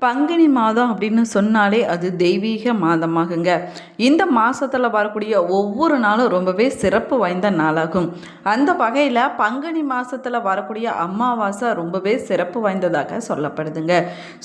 பங்குனி மாதம் அப்படின்னு சொன்னாலே அது தெய்வீக மாதமாகுங்க. இந்த மாதத்தில் வரக்கூடிய ஒவ்வொரு நாளும் ரொம்பவே சிறப்பு வாய்ந்த நாளாகும். அந்த வகையில் பங்குனி மாதத்தில் வரக்கூடிய அமாவாசை ரொம்பவே சிறப்பு வாய்ந்ததாக சொல்லப்படுதுங்க.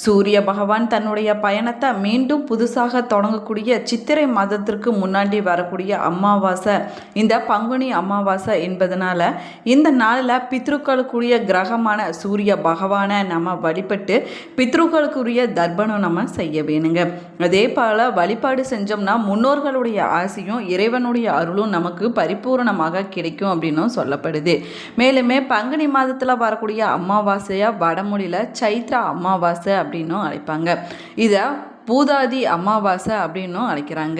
சூரிய பகவான் தன்னுடைய பயணத்தை மீண்டும் புதுசாக தொடங்கக்கூடிய சித்திரை மாதத்திற்கு முன்னாடி வரக்கூடிய அமாவாசை இந்த பங்குனி அமாவாசை என்பதனால இந்த நாளில் பித்ருக்களுக்குரிய கிரகமான சூரிய பகவானை நம்ம வழிபட்டு பித்ருக்களுக்குரிய தர்ப்பணம் நம்ம செய்ய வேணுங்க. அதே போல் வழிபாடு செஞ்சோம்னா முன்னோர்களுடைய ஆசையும் இறைவனுடைய அருளும் நமக்கு பரிபூர்ணமாக கிடைக்கும் அப்படின்னும் சொல்லப்படுது. மேலுமே பங்குனி மாதத்தில் வரக்கூடிய அமாவாசையாக வடமொழியில் சைத்ரா அமாவாசை அப்படின்னும் அழைப்பாங்க. இதை பூதாதி அமாவாசை அப்படின்னும் அழைக்கிறாங்க.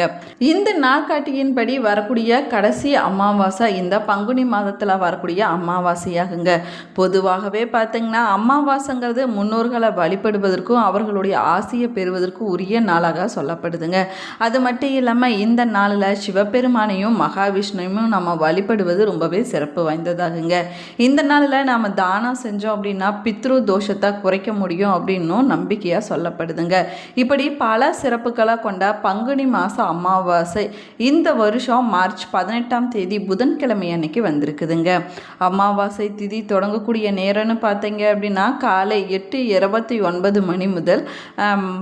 இந்த நாட்காட்டியின்படி வரக்கூடிய கடைசி அமாவாசை இந்த பங்குனி மாதத்தில் வரக்கூடிய அமாவாசையாகுங்க. பொதுவாகவே பார்த்தீங்கன்னா அமாவாசைங்கிறது முன்னோர்களை வழிபடுவதற்கும் அவர்களுடைய ஆசையை பெறுவதற்கும் உரிய நாளாக சொல்லப்படுதுங்க. அது மட்டும் இல்லாமல் இந்த நாளில் சிவபெருமானையும் மகாவிஷ்ணுவையும் நம்ம வழிபடுவது ரொம்பவே சிறப்பு வாய்ந்ததாகுங்க. இந்த நாளில் நாம் தானம் செஞ்சோம் அப்படின்னா பித்ரு தோஷத்தை குறைக்க முடியும் அப்படின்னும் நம்பிக்கையாக சொல்லப்படுதுங்க. இப்படி பல சிறப்புகளை கொண்ட பங்குனி மாத அமாவாசை இந்த வருஷம் மார்ச் 18ஆம் தேதி புதன்கிழமை அன்னைக்கு வந்திருக்குதுங்க. அமாவாசை திதி தொடங்கக்கூடிய நேரம்னு பார்த்தீங்க அப்படின்னா காலை 8:29 மணி முதல்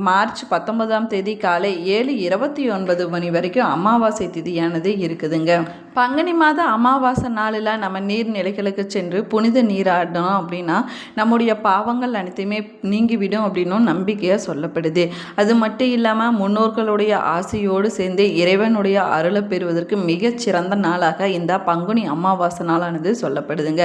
மார்ச் 19ஆம் தேதி காலை 7:29 மணி வரைக்கும் அமாவாசை திதியானது இருக்குதுங்க. பங்குனி மாத அமாவாசை நாளில் நம்ம நீர்நிலைகளுக்கு சென்று புனித நீராடணும் அப்படின்னா நம்முடைய பாவங்கள் அனைத்தையுமே நீங்கிவிடும் அப்படின்னும் நம்பிக்கையாக சொல்லப்படுது. அது மட்டும் இல்லாமல் முன்னோர்களுடைய ஆசையோடு சேர்ந்து இறைவனுடைய அருளை பெறுவதற்கு மிகச்சிறந்த நாளாக இந்த பங்குனி அமாவாசை நாளானது சொல்லப்படுதுங்க.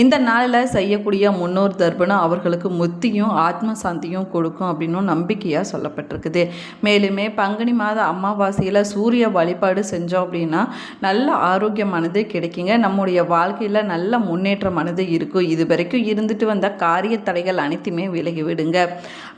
இந்த நாளில் செய்யக்கூடிய முன்னோர் தர்ப்பணம் அவர்களுக்கு முத்தியும் ஆத்ம சாந்தியும் கொடுக்கும் அப்படின்னும் நம்பிக்கையாக சொல்லப்பட்டிருக்குது. மேலுமே பங்குனி மாத அமாவாசையில் சூரிய வழிபாடு செஞ்சோம் அப்படின்னா நல்ல ஆரோக்கியமானது கிடைக்குங்க. நம்முடைய வாழ்க்கையில் நல்ல முன்னேற்றமானது இருக்கும். இது வரைக்கும் இருந்துட்டு வந்த காரிய தடைகள் அனைத்துமே விலகிவிடுங்க.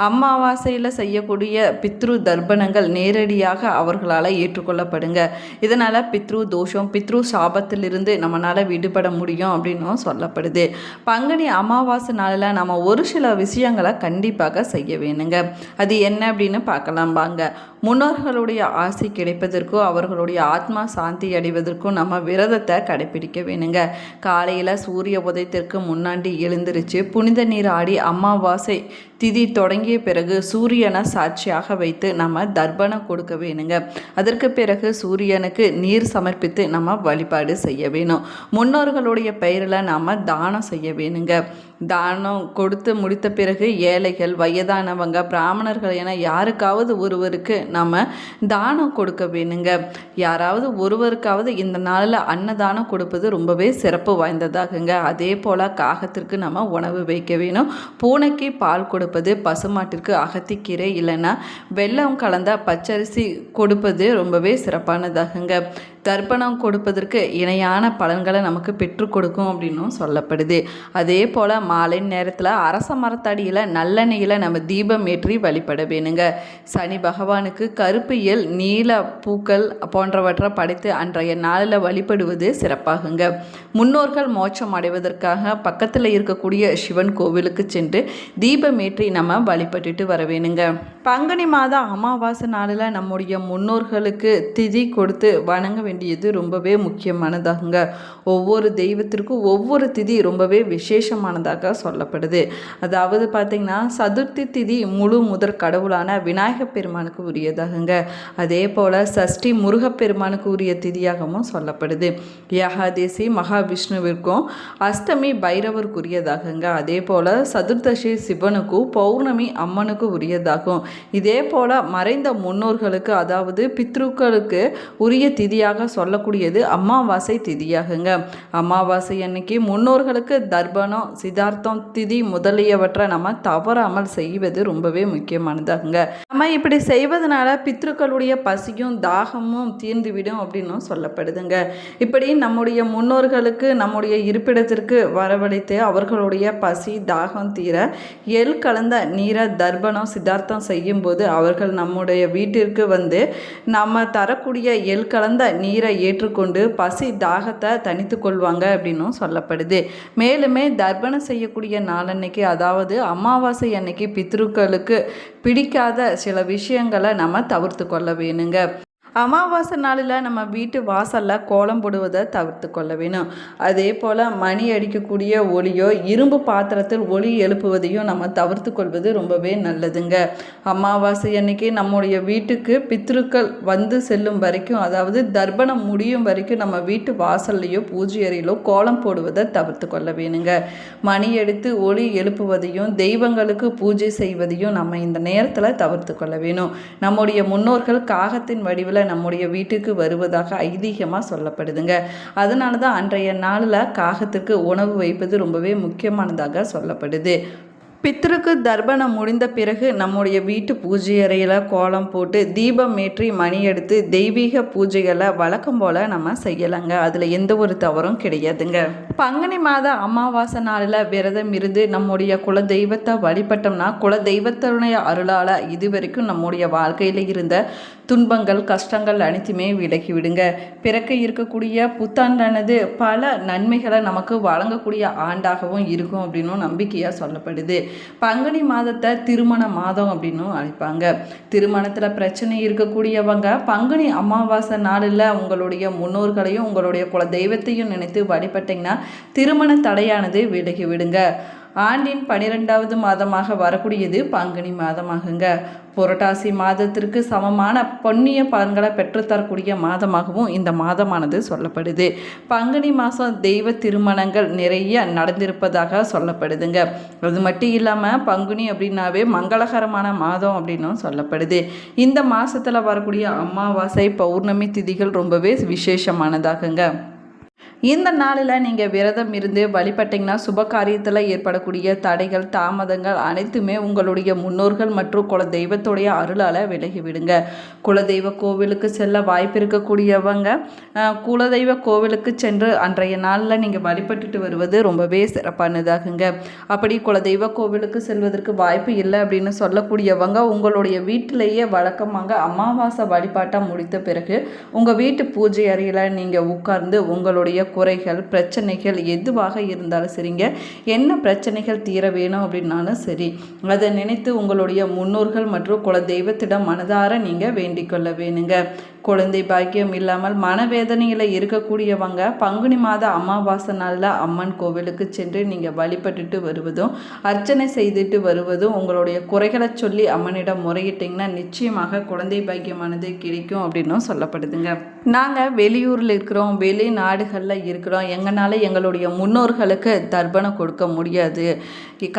அமாவாசையில் செய்யக்கூடிய பித்ரு தர்ப்பணங்கள் நேரடியாக அவர்களால் ஏற்றுக்கொள்ளப்படுங்க. இதனால் பித்ரு தோஷம் பித்ரு சாபத்திலிருந்து நம்மளால் விடுபட முடியும் அப்படின்னும் சொல்லப்படுது. பங்குனி அமாவாசை நாளில் நம்ம ஒரு சில விஷயங்களை கண்டிப்பாக செய்ய வேணுங்க. அது என்ன அப்படின்னு பார்க்கலாம் வாங்க. முன்னோர்களுடைய ஆசை கிடைப்பதற்கும் அவர்களுடைய ஆத்மா சாந்தி அடைவதற்கும் நம்ம விரதத்தை கடைபிடிக்க வேணுங்க. காலையில் சூரிய உதயத்திற்கு முன்னாடி எழுந்திருச்சு புனித நீர் ஆடி அமாவாசை திதி தொடங்கிய பிறகு சூரியனை சாட்சியாக வைத்து நம்ம தர்ப்பணம் கொடுக்க வேணுங்க. அதற்கு பிறகு சூரியனுக்கு நீர் சமர்ப்பித்து நம்ம வழிபாடு செய்ய வேணும். முன்னோர்களுடைய பெயரில் நாம் தானம் செய்ய வேணுங்க. தானம் கொடுத்து முடித்த பிறகு ஏழைகள் வயதானவங்க பிராமணர்கள் என யாருக்காவது ஒருவருக்கு நம்ம தானம் கொடுக்க வேணுங்க. யாராவது ஒருவருக்காவது இந்த நாளில் அன்னதானம் கொடுப்பது ரொம்பவே சிறப்பு வாய்ந்ததாகுங்க. அதே போல் காகத்திற்கு நம்ம உணவு வைக்க வேணும். பூனைக்கு பால் கொடுப்பது, பசுமாட்டிற்கு அகத்திக்கீரை இல்லைன்னா வெல்லம் கலந்த பச்சரிசி கொடுப்பது ரொம்பவே சிறப்பானதாகுங்க. தர்ப்பணம் கொடுப்பதற்கு இணையான பலன்களை நமக்கு பெற்றுக் கொடுக்கும் அப்படின்னும் சொல்லப்படுது. அதே போல் மாலை நேரத்தில் அரச மரத்தடியில் நல்லெண்ணெயில் நம்ம தீபம் ஏற்றி வழிபட வேணுங்க. சனி பகவானுக்கு கருப்பு எல் நீல பூக்கள் போன்றவற்றை படைத்து அன்றைய நாளில் வழிபடுவது சிறப்பாகுங்க. முன்னோர்கள் மோட்சம் அடைவதற்காக பக்கத்தில் இருக்கக்கூடிய சிவன் கோவிலுக்கு சென்று தீபம் ஏற்றி நம்ம வழிபட்டுட்டு வர வேணுங்க. பங்குனி மாத அமாவாசை நாளில் நம்முடைய முன்னோர்களுக்கு திதி கொடுத்து வணங்க வேண்டியது ரொம்பவே முக்கியமானதாகுங்க. ஒவ்வொரு தெய்வத்திற்கும் ஒவ்வொரு திதி ரொம்பவே விசேஷமானதாக சொல்லப்படுது. அதாவது பார்த்திங்கன்னா சதுர்த்தி திதி முழு முதற் கடவுளான விநாயகப் பெருமானுக்கு உரியதாகுங்க. அதே போல் சஷ்டி முருகப்பெருமானுக்கு உரிய திதியாகவும் சொல்லப்படுது. ஏகாதேசி மகாவிஷ்ணுவிற்கும் அஷ்டமி பைரவருக்குரியதாகுங்க. அதே போல் சதுர்தசி சிவனுக்கும் பௌர்ணமி அம்மனுக்கு உரியதாகும். இதே போல் மறைந்த முன்னோர்களுக்கு அதாவது பித்ருக்களுக்கு உரிய திதியாக சொல்லக்கூடியது அமாவாசை திதியாகுங்க. அமாவாசை அன்னைக்கு முன்னோர்களுக்கு தர்ப்பணம் சிதார்த்தம் திதி முதலியவற்றை நம்ம தவறாமல் செய்வது ரொம்பவே முக்கியமானதாகுங்க. நம்ம இப்படி செய்வதனால பித்ருக்களுடைய பசியும் தாகமும் தீர்ந்துவிடும் அப்படின்னும் சொல்லப்படுதுங்க. இப்படி நம்முடைய முன்னோர்களுக்கு நம்முடைய இருப்பிடத்திற்கு வரவழைத்து அவர்களுடைய பசி தாகம் தீர எள் கலந்த நீரை தர்ப்பணம் சித்தார்த்தம் செய்யும்போது அவர்கள் நம்முடைய வீட்டிற்கு வந்து நம்ம தரக்கூடிய எள் கலந்த நீரை ஏற்றுக்கொண்டு பசி தாகத்தை தணித்து கொள்வாங்க அப்படின்னும் சொல்லப்படுது. மேலுமே தர்ப்பணம் செய்யக்கூடிய நாளன்னைக்கு, அதாவது அமாவாசை அன்னைக்கு பித்ருக்களுக்கு பிடிக்காத சில விஷயங்களை நம்ம தவிர்த்து கொள்ள வேணுங்க. அமாவாசை நாளில் நம்ம வீட்டு வாசலில் கோலம் போடுவதை தவிர்த்து கொள்ள வேணும். அதே போல் மணி அடிக்கக்கூடிய ஒலியோ இரும்பு பாத்திரத்தில் ஒலி எழுப்புவதையும் நம்ம தவிர்த்து கொள்வது ரொம்பவே நல்லதுங்க. அமாவாசை அன்னைக்கு நம்முடைய வீட்டுக்கு பித்ருக்கள் வந்து செல்லும் வரைக்கும், அதாவது தர்ப்பணம் முடியும் வரைக்கும் நம்ம வீட்டு வாசல்லையோ பூஜை அறையிலோ கோலம் போடுவதை தவிர்த்து கொள்ள வேணுங்க. மணி அடித்து ஒலி எழுப்புவதையும் தெய்வங்களுக்கு பூஜை செய்வதையும் நம்ம இந்த நேரத்தில் தவிர்த்து கொள்ள வேணும். நம்முடைய முன்னோர்கள் காகத்தின் வடிவில் நம்முடைய வீட்டுக்கு வருவதாக ஐதீகமாக சொல்லப்படுதுங்க. அதனால தான் அன்றைய நாளில் காகத்துக்கு உணவு வைப்பது ரொம்பவே முக்கியமானதாக சொல்லப்படுது. பித்ருக்கு தர்ப்பணம் முடிந்த பிறகு நம்முடைய வீட்டு பூஜை அறையில் கோலம் போட்டு தீபம் ஏற்றி மணி எடுத்து தெய்வீக பூஜைகளை வழக்கம் போல் நம்ம செய்யலாங்க. அதில் எந்த ஒரு தவறும் கிடையாதுங்க. பங்குனி மாத அமாவாசை நாளில் விரதம் இருந்து நம்முடைய குல தெய்வத்தை வழிபட்டோம்னா குல தெய்வத்தினுடைய அருளால் இதுவரைக்கும் நம்முடைய வாழ்க்கையில் இருந்த துன்பங்கள் கஷ்டங்கள் அனைத்துமே விலகி விடுங்க. பிறக்க இருக்கக்கூடிய புத்தாண்டானது பல நன்மைகளை நமக்கு வழங்கக்கூடிய ஆண்டாகவும் இருக்கும் அப்படின்னும் நம்பிக்கையாக சொல்லப்படுது. பங்குனி மாதத்தை திருமண மாதம் அப்படின்னும் அழைப்பாங்க. திருமணத்தில் பிரச்சனை இருக்கக்கூடியவங்க பங்குனி அமாவாசை நாளில் உங்களுடைய முன்னோர்களையும் உங்களுடைய குல தெய்வத்தையும் நினைத்து வழிபட்டிங்கன்னா திருமண தடையானது விலகி விடுங்க. ஆண்டின் 12வது மாதமாக வரக்கூடியது பங்குனி மாதமாகுங்க. புரட்டாசி மாதத்திற்கு சமமான பொன்னிய பலன்களை பெற்றுத்தரக்கூடிய மாதமாகவும் இந்த மாதமானது சொல்லப்படுது. பங்குனி மாதம் தெய்வ திருமணங்கள் நிறைய நடந்திருப்பதாக சொல்லப்படுதுங்க. அது மட்டும் இல்லாமல் பங்குனி அப்படின்னாவே மங்களகரமான மாதம் அப்படின்னும் சொல்லப்படுது. இந்த மாதத்தில் வரக்கூடிய அமாவாசை பௌர்ணமி திதிகள் ரொம்பவே விசேஷமானதாகுங்க. இந்த நாளில் நீங்கள் விரதம் இருந்து வழிபட்டிங்கன்னா சுப காரியத்தில் ஏற்படக்கூடிய தடைகள் தாமதங்கள் அனைத்துமே உங்களுடைய முன்னோர்கள் மற்றும் குல தெய்வத்துடைய அருளால் விலகிவிடுங்க. குலதெய்வ கோவிலுக்கு செல்ல வாய்ப்பு இருக்கக்கூடியவங்க குலதெய்வ கோவிலுக்கு சென்று அன்றைய நாளில் நீங்கள் வழிபட்டுட்டு வருவது ரொம்பவே சிறப்பானதாகுங்க. அப்படி குலதெய்வ கோவிலுக்கு செல்வதற்கு வாய்ப்பு இல்லை அப்படின்னு சொல்லக்கூடியவங்க உங்களுடைய வீட்டிலேயே வழக்கமாக அமாவாசை வழிபாட்டை முடித்த பிறகு உங்கள் வீட்டு பூஜை அறையில் நீங்கள் உட்கார்ந்து உங்களுடைய குறைகள் பிரச்சனைகள் எதுவாக இருந்தாலும் சரிங்க, என்ன பிரச்சனைகள் தீர வேணும் அப்படின்னாலும் சரி, அதை நினைத்து உங்களுடைய முன்னோர்கள் மற்றும் குல தெய்வத்திடம் மனதார நீங்கள் வேண்டிக் கொள்ள வேணுங்க. குழந்தை பாக்கியம் இல்லாமல் மனவேதனையில் இருக்கக்கூடியவங்க பங்குனி மாத அமாவாசை நாளில் அம்மன் கோவிலுக்கு சென்று நீங்கள் வழிபட்டுட்டு வருவதும் அர்ச்சனை செய்துட்டு வருவதும் உங்களுடைய குறைகளை சொல்லி அம்மனிடம் முறையிட்டிங்கன்னா நிச்சயமாக குழந்தை பாக்கியமானது கிடைக்கும் அப்படின்னும் சொல்லப்படுதுங்க. நாங்கள் வெளியூரில் இருக்கிறோம், வெளிநாடுகளில் இருக்கிறோம், எங்களால் எங்களுடைய முன்னோர்களுக்கு தர்ப்பணம் கொடுக்க முடியாது,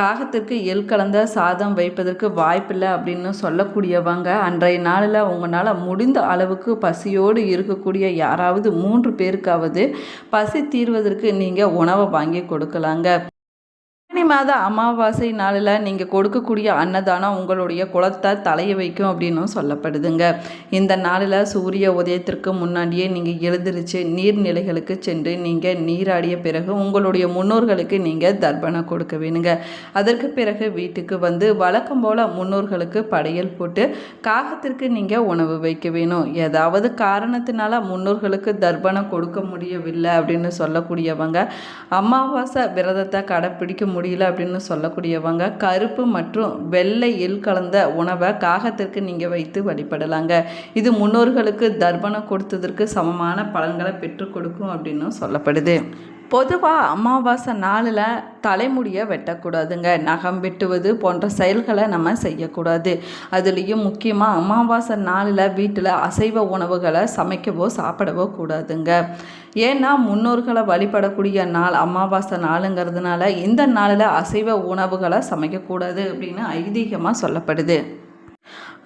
காகத்திற்கு எள் கலந்த சாதம் வைப்பதற்கு வாய்ப்பில்லை அப்படின்னு சொல்லக்கூடியவங்க அன்றைய நாளில் உங்களால் முடிந்த அளவுக்கு பசியோடு இருக்கக்கூடிய யாராவது 3 பேருக்காவது பசி தீர்வதற்கு நீங்கள் உணவை வாங்கி கொடுக்கலாங்க. பங்குனி மாத அமாவாசை நாளில் நீங்கள் கொடுக்கக்கூடிய அன்னதானம் உங்களுடைய குலத்தை தலைய வைக்கும் அப்படின்னும் சொல்லப்படுதுங்க. இந்த நாளில் சூரிய உதயத்திற்கு முன்னாடியே நீங்கள் எழுந்திரிச்சு நீர்நிலைகளுக்கு சென்று நீங்கள் நீராடிய பிறகு உங்களுடைய முன்னோர்களுக்கு நீங்கள் தர்ப்பணம் கொடுக்க வேணுங்க. அதற்கு பிறகு வீட்டுக்கு வந்து வழக்கம் போல் முன்னோர்களுக்கு படையல் போட்டு காகத்திற்கு நீங்கள் உணவு வைக்க வேணும். ஏதாவது காரணத்தினால முன்னோர்களுக்கு தர்ப்பணம் கொடுக்க முடியவில்லை அப்படின்னு சொல்லக்கூடியவங்க அமாவாசை விரதத்தை கடைப்பிடிக்க முடியல அப்படின்னு சொல்லக்கூடியவங்க கருப்பு மற்றும் வெள்ளை எள் கலந்த உணவை காகத்திற்கு நீங்கள் வைத்து வழிபடலாங்க. இது முன்னோர்களுக்கு தர்ப்பணம் கொடுத்ததற்கு சமமான பலன்களை பெற்றுக் கொடுக்கும் அப்படின்னு சொல்லப்படுது. பொதுவாக அமாவாசை நாளில் தலைமுடியை வெட்டக்கூடாதுங்க. நகம் வெட்டுவது போன்ற செயல்களை நம்ம செய்யக்கூடாது. அதுலேயும் முக்கியமாக அமாவாசை நாளில் வீட்டில் அசைவ உணவுகளை சமைக்கவோ சாப்பிடவோ கூடாதுங்க. ஏன்னா முன்னோர்களை வழிபடக்கூடிய நாள் அமாவாசை நாளுங்கிறதுனால இந்த நாளில் அசைவ உணவுகளை சமைக்கக்கூடாது அப்படின்னு ஐதீகமாக சொல்லப்படுது.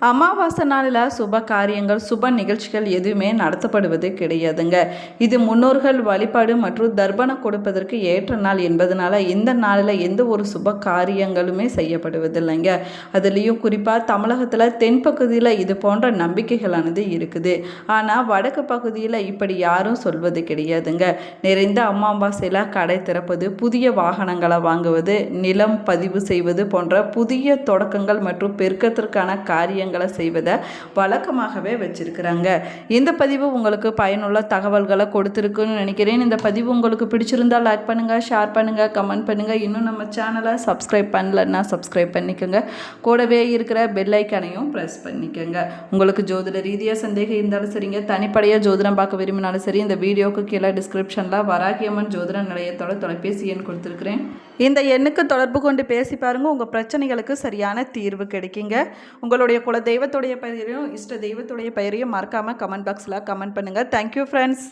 அமாவாசை நாளில் சுப காரியங்கள் சுப நிகழ்ச்சிகள் எதுவுமே நடத்தப்படுவது கிடையாதுங்க. இது முன்னோர்கள் வழிபாடு மற்றும் தர்ப்பணம் கொடுப்பதற்கு ஏற்ற நாள் என்பதனால இந்த நாளில் எந்த ஒரு சுப காரியங்களுமே செய்யப்படுவதில்லைங்க. அதுலேயும் குறிப்பாக தமிழகத்தில் தென்பகுதியில் இது போன்ற நம்பிக்கைகளானது இருக்குது. ஆனால் வடக்கு பகுதியில் இப்படி யாரும் சொல்வது கிடையாதுங்க. நிறைந்த அமாவாசையில் கடை திறப்பது, புதிய வாகனங்களை வாங்குவது, நிலம் பதிவு செய்வது போன்ற புதிய தொடக்கங்கள் மற்றும் பெருக்கத்திற்கான காரியங்களை செய்வதை வழக்கமாகவே வச்சிருக்கிறாங்க. இந்த பதிவு உங்களுக்கு பயனுள்ள தகவல்களை கொடுத்துருக்குன்னு நினைக்கிறேன். இந்த பதிவு உங்களுக்கு பிடிச்சிருந்தா லைக் பண்ணுங்க, ஷேர் பண்ணுங்க, கமெண்ட் பண்ணுங்க. இன்னும் நம்ம சேனலை சப்ஸ்கிரைப் பண்ணலன்னா சப்ஸ்கிரைப் பண்ணிக்கோங்க. கூடவே இருக்கிற பெல் ஐக்கானையும் ப்ரெஸ் பண்ணிக்கோங்க. உங்களுக்கு ஜோதிட ரீதியாக சந்தேகம் இருந்தாலும் சரிங்க, தனிப்படையாக ஜோதிடம் பார்க்க விரும்பினாலும் சரி, இந்த வீடியோக்கு கீழே டிஸ்கிரிப்ஷனில் வராகியம்மன் ஜோதிட நிலையத்தோட தொலைபேசி எண் கொடுத்துருக்குறேன். இந்த எண்ணுக்கு தொடர்பு கொண்டு பேசி பாருங்கள். உங்கள் பிரச்சனைகளுக்கு சரியான தீர்வு கிடைக்குங்க. உங்களுடைய குல தெய்வத்துடைய பெயரையும் இஷ்ட தெய்வத்துடைய பெயரையும் மறக்காமல் கமெண்ட் பாக்ஸில் கமெண்ட் பண்ணுங்கள். Thank you friends.